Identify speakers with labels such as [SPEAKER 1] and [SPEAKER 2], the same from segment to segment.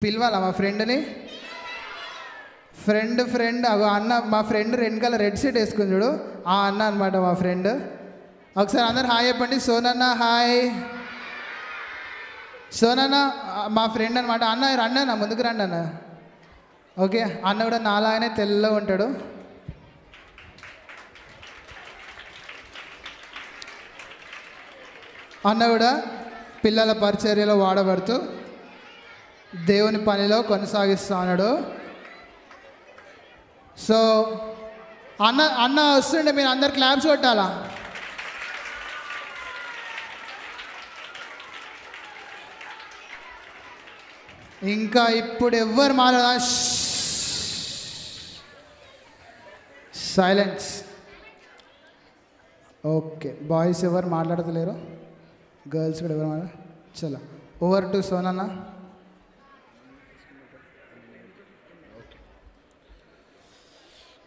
[SPEAKER 1] పిలవాలా మా ఫ్రెండ్ని? ఫ్రెండ్ అగో అన్న, మా ఫ్రెండ్ వెనకాల రెడ్ షర్ట్ వేసుకుని చూడు, ఆ అన్న అనమాట మా ఫ్రెండ్. ఒకసారి అందరు హాయ్ చెప్పండి. సోనన్న హాయ్. సోనన్న మా ఫ్రెండ్ అనమాట. అన్న రండి అన్న, ముందుకు రండి అన్న. ఓకే, అన్న కూడా నాలాగానే తెల్లగా ఉంటాడు. అన్న కూడా పిల్లల పరిచర్యలో వాడబడుతూ దేవుని పనిలో కొనసాగిస్తున్నాడు. సో అన్న వస్తుండే, మీరు అందరు క్లాప్స్ కొట్టాలా? ఇంకా ఇప్పుడు ఎవ్వరు మాట్లాడ, సైలెన్స్. ఓకే, బాయ్స్ ఎవరు మాట్లాడతలేరు, గర్ల్స్ కూడా ఎవరు మాట్లాడ. చలో ఓవర్ టు సోనన్న.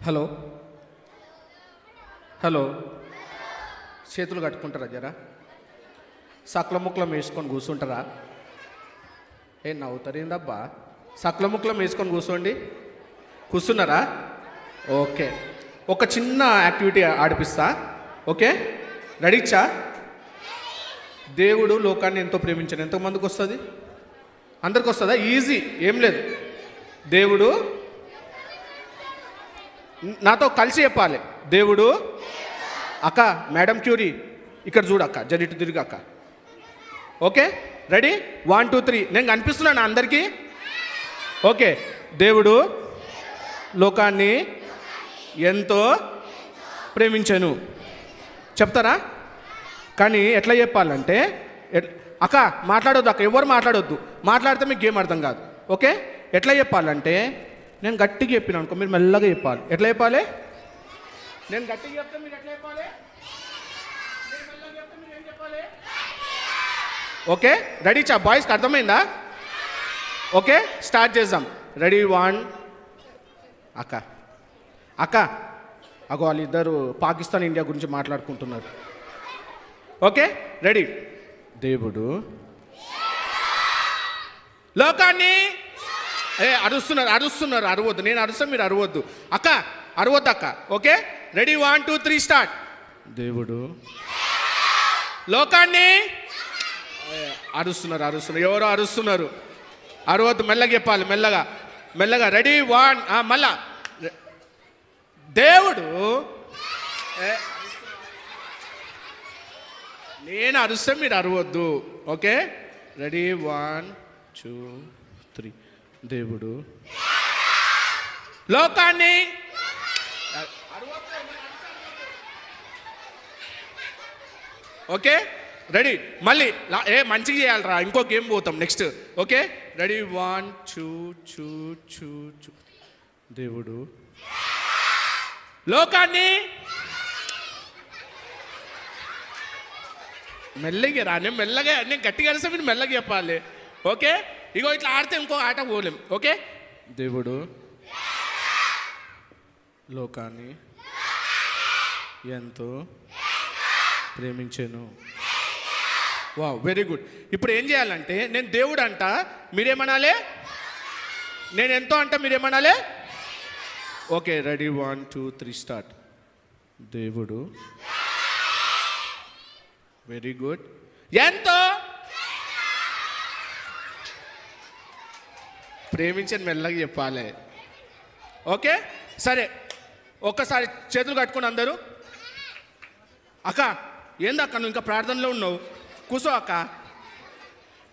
[SPEAKER 2] హలో హలో, చేతులు కట్టుకుంటారా జరా? సక్ల ముక్కలం వేసుకొని కూర్చుంటారా? నవ్వుతారేందబ్బా? సక్ల ముక్కలం వేసుకొని కూర్చున్నారా? ఓకే, ఒక చిన్న యాక్టివిటీ ఆడిపిస్తా. ఓకే, రెడీచ్చా? దేవుడు లోకాన్ని ఎంతో ప్రేమించాడు. ఎంతమందికి వస్తుంది? అందరికి వస్తుందా? ఈజీ, ఏం లేదు. దేవుడు, నాతో కలిసి చెప్పాలి. దేవుడు, అక్క మేడం క్యూరీ ఇక్కడ చూడు అక్క, జడిటు తిరిగి అక్క. Okay, ready? 1 2 3. నేను కనిపిస్తున్నాను అందరికీ? ఓకే, దేవుడు లోకాన్ని ఎంతో ప్రేమించాను చెప్తారా? కానీ ఎట్లా చెప్పాలంటే, అక్క మాట్లాడొద్దు అక్క, ఎవరు మాట్లాడొద్దు. మాట్లాడితే మీకు గేమ్ అర్థం కాదు. ఓకే, ఎట్లా చెప్పాలంటే, నేను గట్టిగా చెప్పిన అనుకో, మీరు మెల్లగా చెప్పాలి. ఎట్లా చెప్పాలి? నేను గట్టిగా చెప్తే మీరు ఎట్లా చెప్పాలి? నేను మెల్లగా చెప్తే మీరు ఏం చెప్పాలి? ఓకే, రెడీ చా? బాయ్స్కి అర్థమైందా? ఓకే, స్టార్ట్ చేద్దాం. రెడీ 1. అక్క అగో వాళ్ళిద్దరు పాకిస్తాన్ ఇండియా గురించి మాట్లాడుకుంటున్నారు. Okay, ready? దేవుడు లోకాన్ని అరుస్తున్నారు. అరవద్దు, నేను అరుస్తాను, మీరు అరవద్దు. అక్క అరవద్దు అక్క. Okay, ready 1 2 3 start. దేవుడు లోకాన్ని అరుస్తున్నారు. ఎవరో అరుస్తున్నారు, అరవద్దు. మెల్లగా చెప్పాలి, మెల్లగా. రెడీ 1. మళ్ళా దేవుడు, నేను అరుస్తే మీరు అరవద్దు. Okay, ready 1 2 3. దేవుడు లోకాన్ని ఓకే, రెడీ? మళ్ళీ మంచిగా చేయాలరా, ఇంకో గేమ్ పోతాం నెక్స్ట్. Okay, ready 1 2 2 2. దేవుడు లోకాన్ని మెల్లగా రా, నేను గట్టిగా అరిస్తే మీరు మెల్లగా చెప్పాలి. ఓకే, ఇగో ఇట్లా ఆడితే ఇంకో ఆట పోలేం. ఓకే, దేవుడు లోకాన్ని ఎంతో ప్రేమించాను. Wow, very good. ఇప్పుడు ఏం చేయాలంటే, నేను దేవుడు అంట, మీరేమనాలి? నేను ఎంతో అంట, మీరేమనాలి? Okay, ready 1 2 3 start. దేవుడు, వెరీ గుడ్. ఎంతో ప్రేమించని మెల్లగా చెప్పాలి. ఓకే, సరే, ఒక్కసారి చేతులు కట్టుకుని అందరూ. అక్క ఏందక్క నువ్వు ఇంకా ప్రార్థనలో ఉన్నావు? కూర్చో అక్క.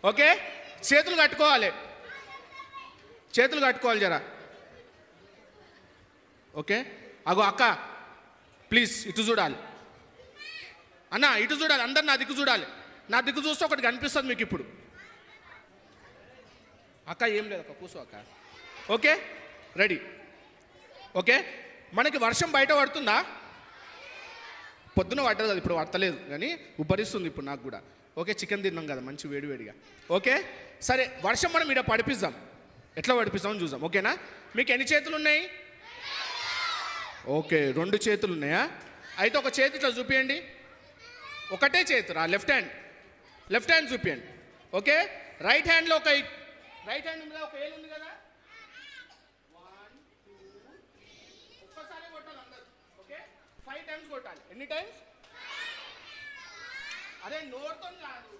[SPEAKER 2] ఓకే, చేతులు కట్టుకోవాలి జరా. ఓకే, అగో అక్క ప్లీజ్ ఇటు చూడాలి. అన్న ఇటు చూడాలి, అందరు నా దిక్కు చూడాలి. నా దిక్కు చూస్తే ఒకటి కనిపిస్తుంది మీకు ఇప్పుడు. అక్క ఏం లేదు అక్క, కూర్చో అక్క. Okay, ready? ఓకే, మనకి వర్షం బయట పడుతుందా? పొద్దున పడ్డది, అది ఇప్పుడు పడతలేదు, కానీ ఉబ్బరిస్తుంది ఇప్పుడు నాకు కూడా. ఓకే, చికెన్ తిన్నాం కదా మంచి వేడివేడిగా. ఓకే, సరే, వర్షం మనం ఇక్కడ పడిపిద్దాం. ఎట్లా పడిపిస్తామని చూద్దాం. ఓకేనా? మీకు ఎన్ని చేతులు ఉన్నాయి? ఓకే, 2 చేతులు ఉన్నాయా? అయితే ఒక చేతి ఇట్లా చూపియండి. ఒకటే చేతురా, లెఫ్ట్ హ్యాండ్ చూపియండి. ఓకే, రైట్ హ్యాండ్లో రైట్ హ్యాండ్ ఉంది కదా, ఒక ఏలు ఉంది కదా, 1 2 ఒక్కసారి కొట్టాలి అందరు. ఓకే, 5 టైమ్స్ కొట్టాలి. ఎన్ని టైమ్స్? అదే నోరుతో కాదు,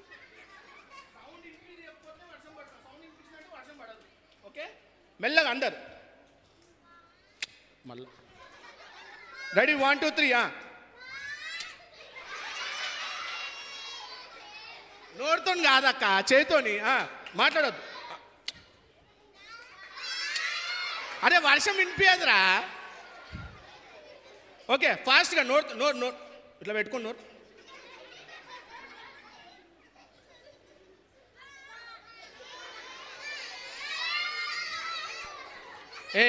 [SPEAKER 2] సౌండ్ ఇంక్రీజ్ చేయకపోతే వర్షం పడుతుంది, సౌండ్ ఇంక్రీజ్ అంటే వర్షం పడదు. ఓకే, మెల్లగా అందరు మళ్ళీ రెడీ 1 2 3. నోరుతో కాదక్క, చేతోని మాట్లాడద్దు. అరే వర్షం వినిపించదురా. ఓకే, ఫాస్ట్గా నోరు ఇట్లా పెట్టుకోండి. నోరు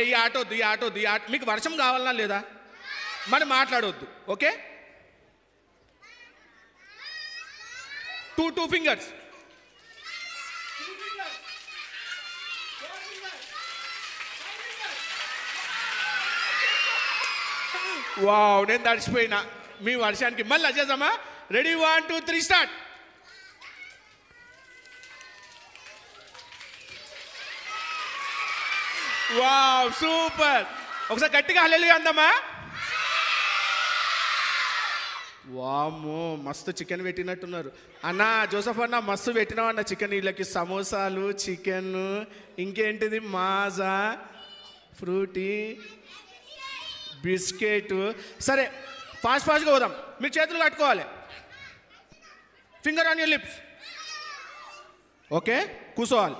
[SPEAKER 2] ఈ ఆట వద్దు, ఈ ఆట వద్దు, ఈ ఆట. మీకు వర్షం కావాలన్నా లేదా? మరి మాట్లాడవద్దు. Okay, 2 fingers. వావ్, నేను తడిచిపోయినా మీ వర్షానికి. మళ్ళీ వచ్చేసామా? Ready 1 2 3 start. Wow, super. ఒకసారి గట్టిగా హల్లెలూయా అందామా? వామ్మో, మస్తు చికెన్ పెట్టినట్టున్నారు అన్న. జోసఫ్ అన్న మస్తు పెట్టినావన్న చికెన్. వీళ్ళకి సమోసాలు, చికెన్, ఇంకేంటిది, మాజా, ఫ్రూటీ, బిస్కెట్. సరే, ఫాస్ట్గా పోదాం. మీరు చేతులు కట్టుకోవాలి, finger on your lips. Okay, కూర్చోవాలి.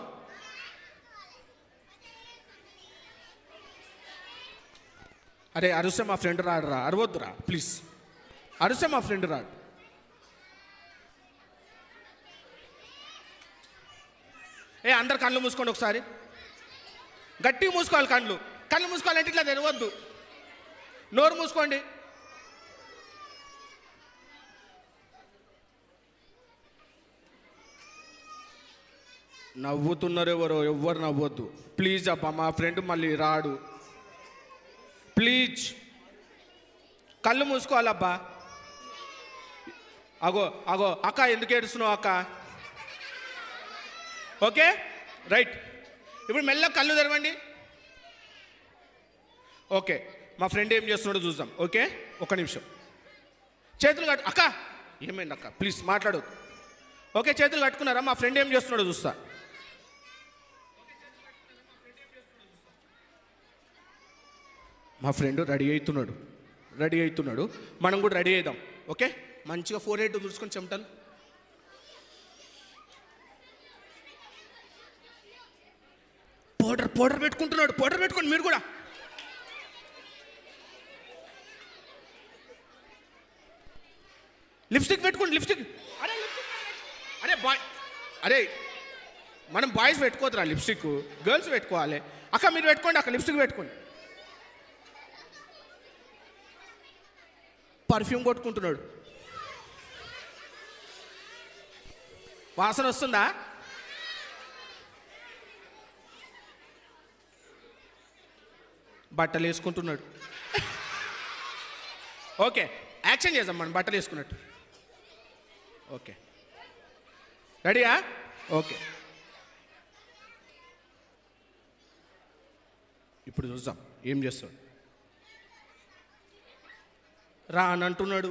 [SPEAKER 2] అరే అరుస్తే మా ఫ్రెండ్ రాడురా, అరవద్దురా ప్లీజ్. అరుస్తే మా ఫ్రెండ్ రాడు. అందరు కళ్ళు మూసుకోండి ఒకసారి. గట్టిగా మూసుకోవాలి కళ్ళు. కళ్ళు మూసుకోవాలంటే ఇట్లా తెరవద్దు, నోరు మూసుకోండి. నవ్వుతున్నారు ఎవ్వరు నవ్వద్దు ప్లీజ్. అబ్బా మా ఫ్రెండ్ మళ్ళీ రాడు, ప్లీజ్. కళ్ళు మూసుకోవాలబ్బా. అగో అక్క, ఎందుకు ఏడుస్తున్నావు అక్క? Okay, right. ఇప్పుడు మెల్లగా కళ్ళు తెరవండి. ఓకే, మా ఫ్రెండ్ ఏం చేస్తున్నాడో చూద్దాం. ఓకే, ఒక్క నిమిషం. చేతులు కట్టు. అక్క ఏమైంది అక్క? ప్లీజ్ మాట్లాడు. ఓకే, చేతులు కట్టుకున్నారా? మా ఫ్రెండ్ ఏం చేస్తున్నాడో చూస్తా. మా ఫ్రెండ్ రెడీ అవుతున్నాడు. మనం కూడా రెడీ అవుదాం. ఓకే, మంచిగా 4 చూసుకొని చెమటలు. పౌడర్ పెట్టుకుంటున్నాడు. పౌడర్ పెట్టుకోండి మీరు కూడా. లిప్స్టిక్ పెట్టుకోండి, లిప్స్టిక్. అరే మనం బాయ్స్ పెట్టుకోవద్దురా లిప్స్టిక్, గర్ల్స్ పెట్టుకోవాలి. అక్క మీరు పెట్టుకోండి, అక్క లిప్స్టిక్ పెట్టుకోండి. పర్ఫ్యూమ్ కొట్టుకుంటున్నాడు. వాసన వస్తుందా? బట్టలు వేసుకుంటున్నాడు. ఓకే, యాక్షన్ చేద్దాం మనం బట్టలు వేసుకున్నట్టు. ఓకే, రెడీయా? ఓకే, ఇప్పుడు చూద్దాం ఏం చేస్తాడు. రా అని అంటున్నాడు.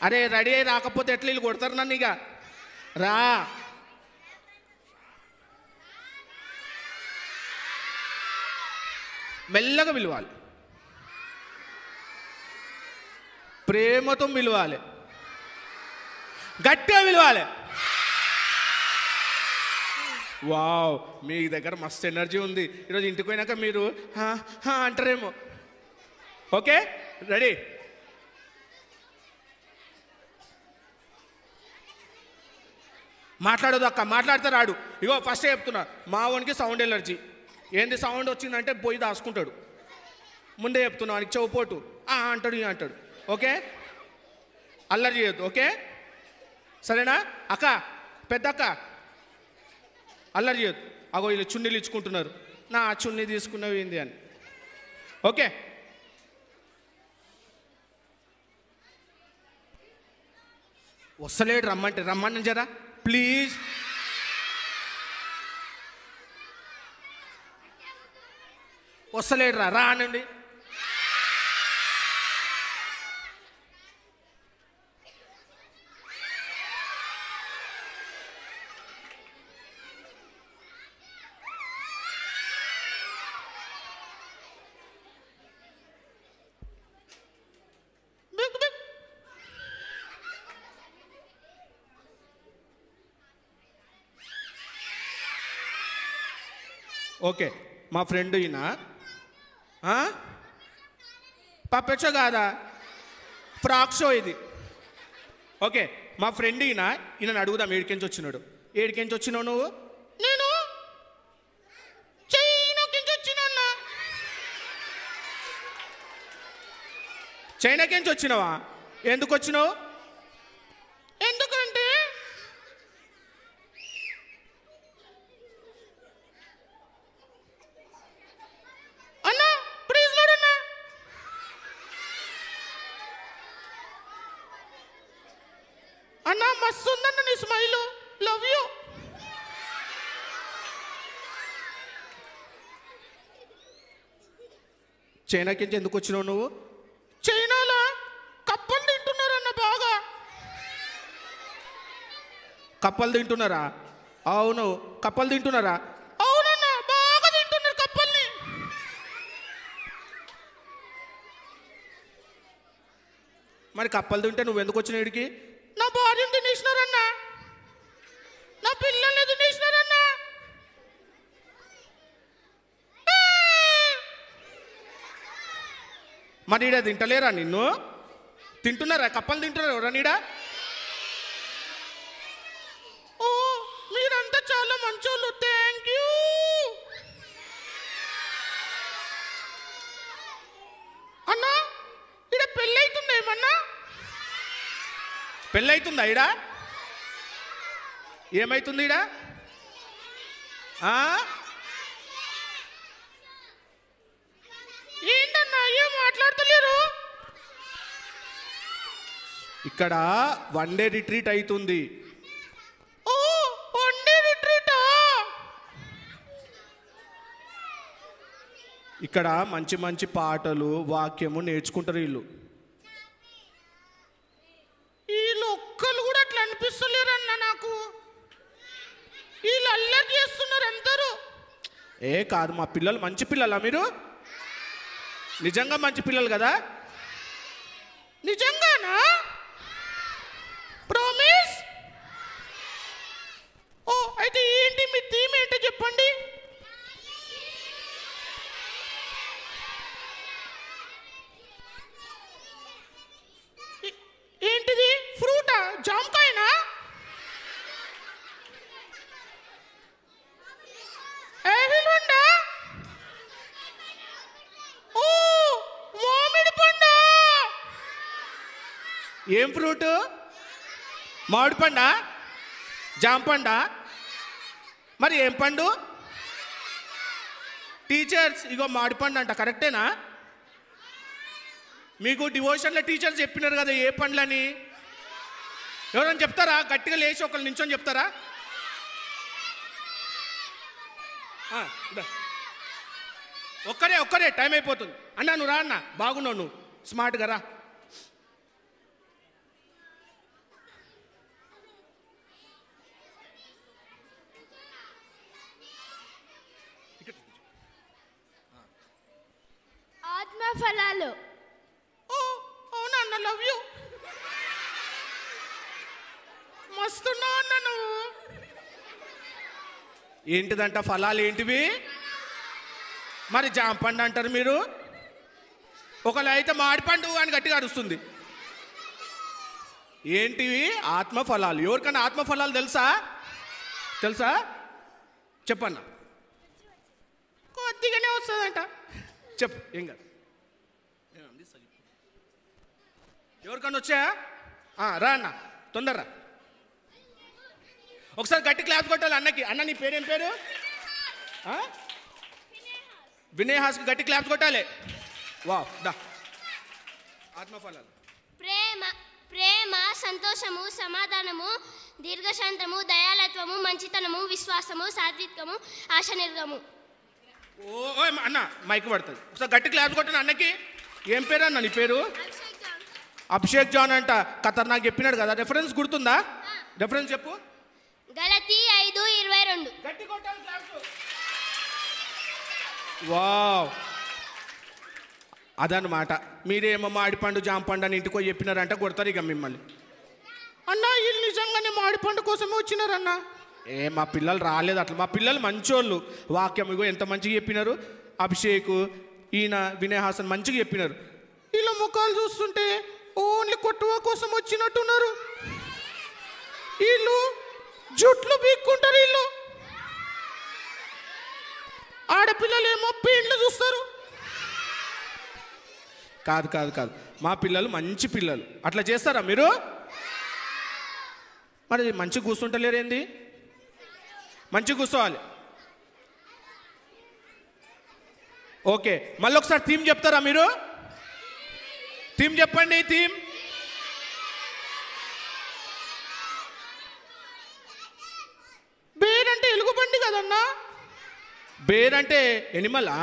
[SPEAKER 2] అరే రెడీ అయి రాకపోతే ఎట్లా వీళ్ళు కొడతారు నన్ను. ఇక రా. మెల్లగా పిలవాలి, ప్రేమతో పిలవాలి, గట్టిగా పిలవాలి. వావ్, మీ దగ్గర మస్తు ఎనర్జీ ఉంది. ఈరోజు ఇంటికి పోయినాక మీరు అంటారేమో. Okay, ready. మాట్లాడదు అక్క, మాట్లాడితే రాడు. ఇగో ఫస్ట్ చెప్తున్నా, మా వానికి సౌండ్ ఎలర్జీ. ఏంది సౌండ్ వచ్చిందంటే పోయి దాచుకుంటాడు. ముందే చెప్తున్నా, వానికి చెవుపోటు అంటాడు, అంటాడు. ఓకే, అల్లరి చేయొద్దు. ఓకే, సరేనా? అక్క, పెద్ద అక్క, అల్లరి చేయొద్దు. అగో వీళ్ళు చున్నీలు ఇచ్చుకుంటున్నారు. నా చున్నీ తీసుకున్నవి ఏంది అని. ఓకే, వస్తలేడు. రమ్మంటే రమ్మని జరా ప్లీజ్. వస్తలేడు రా అనండి. ఓకే, మా ఫ్రెండ్ ఈయన పప్పెట్ షో కాదా, ఫ్రాక్ షో ఇది. ఓకే, మా ఫ్రెండ్ ఈయనని అడుగుదాం ఏడికెంచి వచ్చినాడు. ఏడికెంచి వచ్చినావు నువ్వు? నేను చైనాకెంచి వచ్చినా. చైనాకెంచి వచ్చినావా? ఎందుకు వచ్చినావు? ఎందుకంటే అన్నా ప్లీజ్ లోడన్నా. అన్నా మస్తు ఉందన్న నీ స్మైల్, లవ్ యూ. చైనాకి ఎందుకు వచ్చినావు నువ్వు? చైనాలో కప్పలు తింటున్నారన్న బాగా. కప్పలు తింటున్నారా? అవును, కప్పలు తింటున్నారా? అవునన్నా, బాగా తింటున్నారు కప్పల్ని. మరి కప్పలు తింటే నువ్వు ఎందుకు వచ్చిన ఇడికి? నా భార్యను తినేసినారన్నా, నా పిల్లల్ని తినేసినారన్నా. మరి ఈడ తింటలేరా నిన్ను? తింటున్నారా? కప్పలు తింటున్నారా ఎవరా నీడ? ఓ మీరంతా చాలా మంచోళ్ళు, థ్యాంక్ యూ. అన్నా ఈడ పెళ్ళి అవుతుందా ఏమన్నా? పెళ్ళి అవుతుందా ఈడ? ఏమైతుంది ఈడ? ఏంటన్నా ఏం మాట్లాడతలేరు? ఇక్కడ వన్ డే రిట్రీట్ అవుతుంది. ఓ వన్ డే రిట్రీటా? ఇక్కడ మంచి మంచి పాటలు వాక్యము నేర్చుకుంటారు వీళ్ళు. వీళ్ళు ఒక్కరు కూడా అట్లా అనిపిస్తలేరన్న నాకు. వీళ్ళు అల్లరి చేస్తున్నారు అందరూ. ఏ కాదు, మా పిల్లలు మంచి పిల్లలా? మీరు నిజంగా మంచి పిల్లలు కదా? నిజంగానా? ప్రామిస్? ఓ అయితే ఏంటి మీ థీమ్ ఏంటో చెప్పండి. ఏంటిది? ఫ్రూటా? జామకాయనా? ఏహిల్వండా? ఓ మామిడి పండా? ఏం ఫ్రూట్? మామిడి పండా? జామ పండా? మరి ఏం పండు? టీచర్స్ ఇగో మామిడి పండు అంట, కరెక్టేనా? మీకు డివోషన్లో టీచర్స్ చెప్పినారు కదా ఏ పండ్లని. ఎవరైనా చెప్తారా? గట్టిగా లేచి ఒకళ్ళు నించొని చెప్తారా? ఒక్కరే టైం అయిపోతుంది. అన్నా నువ్వు రా అన్న, బాగున్నావు నువ్వు, స్మార్ట్గా రా.
[SPEAKER 3] ఆత్మఫలాలు.
[SPEAKER 2] ఓ అవునా అన్న, లవ్ యూ. మస్తున్నావు అన్న నువ్వు. ఏంటిదంట ఫలాలు? ఏంటివి? మరి జాంపండు అంటారు మీరు. ఒకళ్ళు అయితే మాడిపండు అని గట్టిగా అరుస్తుంది. ఏంటివి? ఆత్మఫలాలు. ఎవరికన్నా ఆత్మఫలాలు తెలుసా? చెప్పన్నా. కొద్దిగానే వస్తుందంట. చెప్పు, ఏం కాదు. ఎవరికన్నా వచ్చాయా? రా అన్న, తొందరరా. ఒకసారి గట్టి క్లాస్ కొట్టాలి అన్నకి. అన్న నీ పేరేం పేరు? వినయ్ హాస్కి గట్టి క్లాప్స్ కొట్టాలి. వా దా. ఆత్మఫలాలు.
[SPEAKER 3] ప్రేమ, సంతోషము, సమాధానము, దీర్ఘశాంతము, దయాలత్వము, మంచితనము, విశ్వాసము, సాత్వికము, ఆశనిర్గము.
[SPEAKER 2] ఓ అన్న మైక్ పడుతుంది ఒకసారి గట్టి క్లాస్ కొట్టాను అన్నకి. ఏం పేరు అన్న నీ పేరు? అభిషేక్ జాన్ అంట. ఖతర్నాక్ చెప్పినాడు కదా, రెఫరెన్స్ గుర్తుందా? రెఫరెన్స్ చెప్పు.
[SPEAKER 3] గలతీ 5:22.
[SPEAKER 2] గట్టి కొట్టాలి క్లాస్. వావ్, అదనమాట. మీరేమో మాడిపండు జాంపండు అని ఇంటికి పోయి చెప్పినారంట, కొడతారు ఇక మిమ్మల్ని. అన్న వీళ్ళు నిజంగానే మాడిపండు కోసమే వచ్చినారన్న. మా పిల్లలు రాలేదు అట్లా, మా పిల్లలు మంచోళ్ళు. వాక్యం ఇగో ఎంత మంచిగా చెప్పినారు. అభిషేక్, ఈయన వినయ్ హాసన్ మంచిగా చెప్పినారు. వీళ్ళ ముఖాలు చూస్తుంటే ఓన్లీ కొట్టువ కోసం వచ్చినట్టున్నారు. వీళ్ళు జుట్లు బీక్కుంటారు. వీళ్ళు ఆడపిల్లలు ఏమో పెయింట్లు చూస్తారు. కాదు కాదు కాదు, మా పిల్లలు మంచి పిల్లలు. అట్లా చేస్తారా మీరు? మరి మంచిగా కూర్చుంటలేరేంది? మంచిగా కూర్చోవాలి. ఓకే, మళ్ళీ ఒకసారి థీమ్ చెప్తారా మీరు? థీమ్ చెప్పండి. థీమ్ బేర్ అంటే ఎలుగుబండి కదన్నా. బేర్ అంటే ఎనిమలా?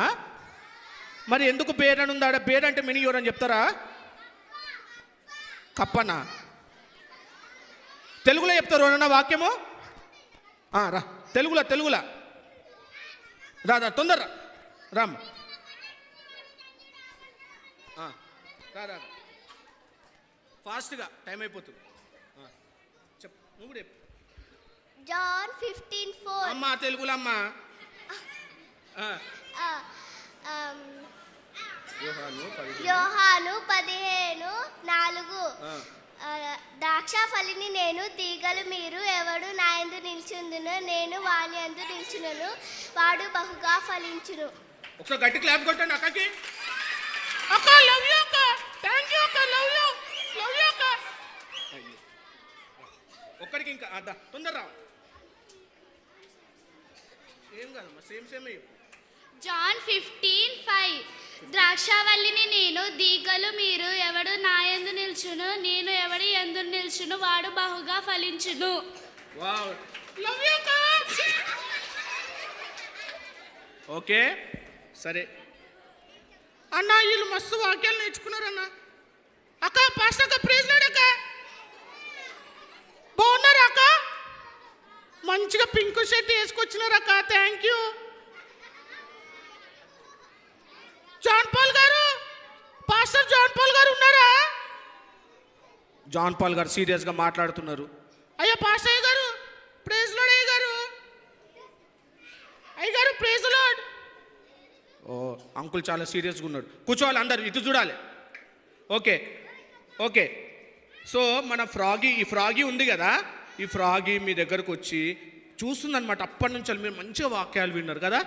[SPEAKER 2] మరి ఎందుకు బేర్ అని ఉందాడ? బేర్ అంటే మినియోర్ అని చెప్తారా? కప్పనా? తెలుగులో చెప్తారు అన్న వాక్యము. రా తెలుగులా రా తొందర రామ్. రా ఫాస్ట్గా, టైం అయిపోతుంది. చెప్పు, నువ్వు కూడా చెప్పు.
[SPEAKER 3] జాన్ 15:4.
[SPEAKER 2] అమ్మా తెలుగులో అమ్మా.
[SPEAKER 3] యోహాను 15:4. ద్రాక్ష ఫలిని నేను, తీగలు మీరు. ఎవడు నా యందు నిలిచుందునో నేను వాని యందు నిలిచునను, వాడు బహుగా ఫలించును.
[SPEAKER 2] ఒకసారి గట్టి క్లాప్ కొట్టండి అక్కకి. అక్క లవ్ యూ అక్క. థ్యాంక్ యూ అక్క. లవ్ యూ అక్క. ఒక్కడికి ఇంకా అద్దా తొందర రా. ఏం కాదమ్మా, సేమ్
[SPEAKER 4] జాన్ 15:5. ద్రాక్షావల్లిని నేను, తీగలు మీరు. ఎవడు నా యందు నిల్చును, నేను ఎవడి యందు నిల్చును, వాడు బహుగా ఫలించును.
[SPEAKER 2] వావ్, లవ్ యూ అక్క. ఓకే సరే అన్న, వీళ్ళు మస్తు వాక్యాలు నేర్చుకున్నారు అన్న. అక్క పాస్టర్ అక్క, ప్రైజ్ లార్డ్ అక్క. బాగున్నారా అక్క? మంచిగా పింక్ షర్ట్ వేసుకొచ్చినారు అక్క. Thank you. జాన్ పాల్ గారు, పాస్టర్ జాన్ పాల్ గారు ఉన్నారా? జాన్ పాల్ గారు సీరియస్గా మాట్లాడుతున్నారు. అయ్యా పాస్టర్ అయ్య గారు, ప్రైజ్ లార్డ్ అయ్య గారు. అయ్య గారు ప్రైజ్ లార్డ్. ఓ అంకుల్ చాలా సీరియస్గా ఉన్నాడు. కూర్చోవాలి అందరు, ఇటు చూడాలి. ఓకే సో మన ఈ ఫ్రాగీ ఉంది కదా, ఈ ఫ్రాగీ మీ దగ్గరకు వచ్చి చూస్తుందన్నమాట. అప్పటి నుంచి మీరు మంచిగా వాక్యాలు విన్నారు కదా,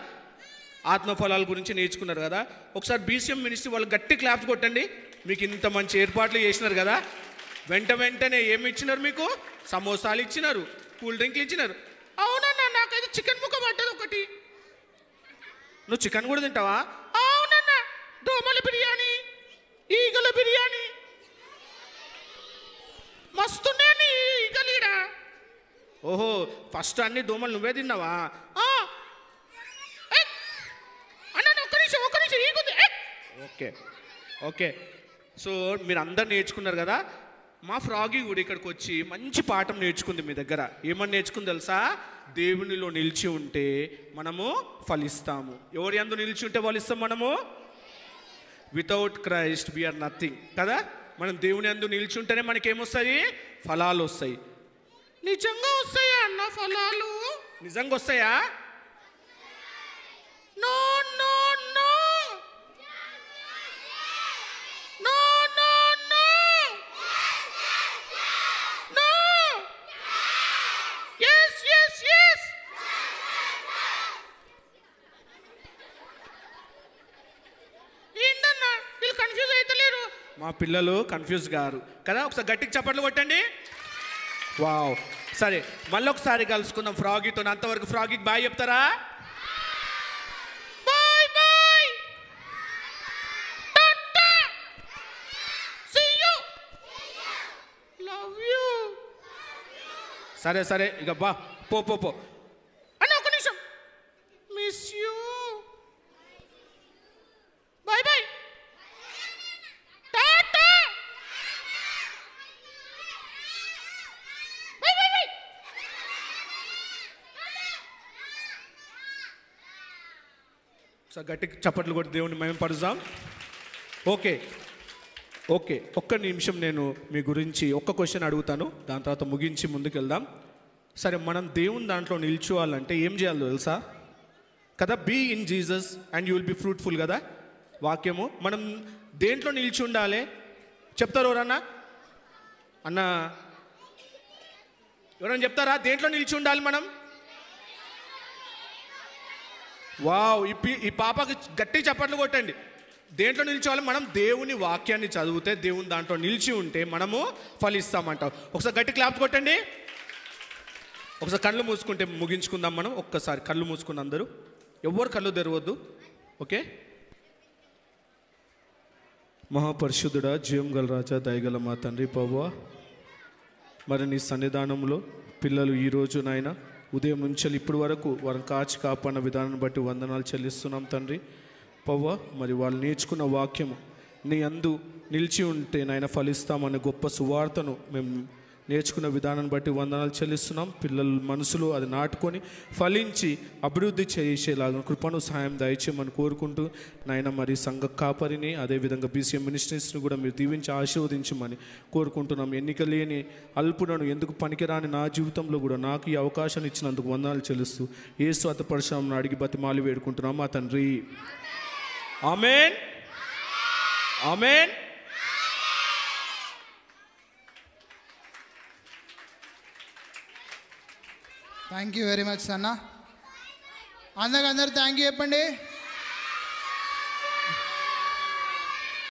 [SPEAKER 2] ఆత్మఫలాల గురించి నేర్చుకున్నారు కదా. ఒకసారి బీసీఎం మినిస్ట్రీ వాళ్ళు గట్టి క్లాప్స్ కొట్టండి. మీకు ఇంత మంచి ఏర్పాట్లు చేసినారు కదా. వెంటనే ఏమి ఇచ్చినారు మీకు? సమోసాలు ఇచ్చినారు, కూల్ డ్రింక్లు ఇచ్చినారు. అవునన్నా, నాకైతే చికెన్ ముక్క పడ్డది ఒకటి. నువ్వు చికెన్ కూడా తింటావా? అవునన్నా, దోమల బిర్యానీ, ఈగల బిర్యానీ మస్తున్నాయి ఈగలీడా. ఓహో, ఫస్ట్ అన్ని దోమలు నువ్వే తిన్నావా? ఓకే సో మీరు అందరు నేర్చుకున్నారు కదా. మా ఫ్రాగీ కూడా ఇక్కడికి వచ్చి మంచి పాఠం నేర్చుకుంది మీ దగ్గర. ఏమని నేర్చుకుంది తెలుసా? దేవునిలో నిలిచి ఉంటే మనము ఫలిస్తాము. ఎవరి యందు నిలిచి ఉంటే ఫలిస్తాం మనము? వితౌట్ క్రైస్ట్ వీఆర్ నథింగ్ కదా. మనం దేవుని యందు నిలిచి ఉంటేనే మనకేమొస్తాయి? ఫలాలు వస్తాయి. నిజంగా వస్తాయా అన్న ఫలాలు? నిజంగా వస్తాయా? No no no no no no no yes yes yes. ఏంటన్నా వీళ్ళు కన్ఫ్యూజ్ అవుతలేరు? మా పిల్లలు కన్ఫ్యూజ్ గారు కదా. ఒకసారి గట్టికి చప్పట్లు కొట్టండి. వావ్, సరే మళ్ళీ ఒకసారి కలుసుకుందాం ఫ్రాగీతో. అంతవరకు ఫ్రాగీకి బాయ్ చెప్తారా? Bye bye, see you, love you. సరే ఇక బా పో అన్న. ఒక నిమిషం, మిస్ యూ. సో గట్టి చప్పట్లు కొట్టి దేవుని మహిమపరుద్దాం. ఓకే ఓకే, ఒక్క నిమిషం నేను మీ గురించి ఒక్క క్వశ్చన్ అడుగుతాను, దాని తర్వాత ముగించి ముందుకెళ్దాం. సరే, మనం దేవుని దాంట్లో నిల్చోవాలంటే ఏం చేయాలో తెలుసా కదా? Be in Jesus and you will be fruitful కదా వాక్యము. మనం దేంట్లో నిలిచి ఉండాలి చెప్తారు ఎవరన్నా? అన్న ఎవరైనా చెప్తారా? దేంట్లో నిలిచి ఉండాలి మనం? వావ్, ఈ పాపకి గట్టి చప్పట్లు కొట్టండి. దేంట్లో నిల్చోవాలి మనం? దేవుని వాక్యాన్ని చదివితే, దేవుని దాంట్లో నిలిచి ఉంటే మనము ఫలిస్తామంటాం. ఒకసారి గట్టి క్లాప్స్ కొట్టండి. ఒకసారి కళ్ళు మూసుకుంటే ముగించుకుందాం మనం. ఒక్కసారి కళ్ళు మూసుకున్న అందరూ, ఎవ్వరు కళ్ళు తెరవద్దు. ఓకే. మహాపరిశుద్ధుడా, జీవం గల రాజా, దయగల మా తండ్రి ప్రభువా, మరి నీ సన్నిధానంలో పిల్లలు ఈరోజు నాయన ఉదయం నుంచి ఇప్పటి వరకు వారిని కాచి కాపాడిన విధానాన్ని బట్టి వందనాలు చెల్లిస్తున్నాం తండ్రి ప్రభువా. మరి వాళ్ళు నేర్చుకున్న వాక్యము నీ అందు నిలిచి ఉంటే నాయన ఫలిస్తామనే గొప్ప సువార్తను మేము నేర్చుకున్న విధానాన్ని బట్టి వందనాలు చెల్లిస్తున్నాం. పిల్లల మనసులో అది నాటుకొని ఫలించి అభివృద్ధి చేసేలాగా కృపను సహాయం దయచేయమని కోరుకుంటూ నాయన మరి సంఘ కాపరిని, అదేవిధంగా బీసీఎం మినిస్ట్రీస్ని కూడా మీరు దీవించి ఆశీర్వదించమని కోరుకుంటున్నాం. ఎన్నిక లేని అల్పుడను, ఎందుకు పనికిరాని నా జీవితంలో కూడా నాకు ఈ అవకాశాన్ని ఇచ్చినందుకు వందనాలు చెల్లిస్తూ యేసు అతి పరిశ్రమను అడిగి బతిమాలి వేడుకుంటున్నాం మా తండ్రి. ఆమేన్, ఆమేన్.
[SPEAKER 1] థ్యాంక్ యూ వెరీ మచ్ అన్న. అందరూ థ్యాంక్ యూ చెప్పండి.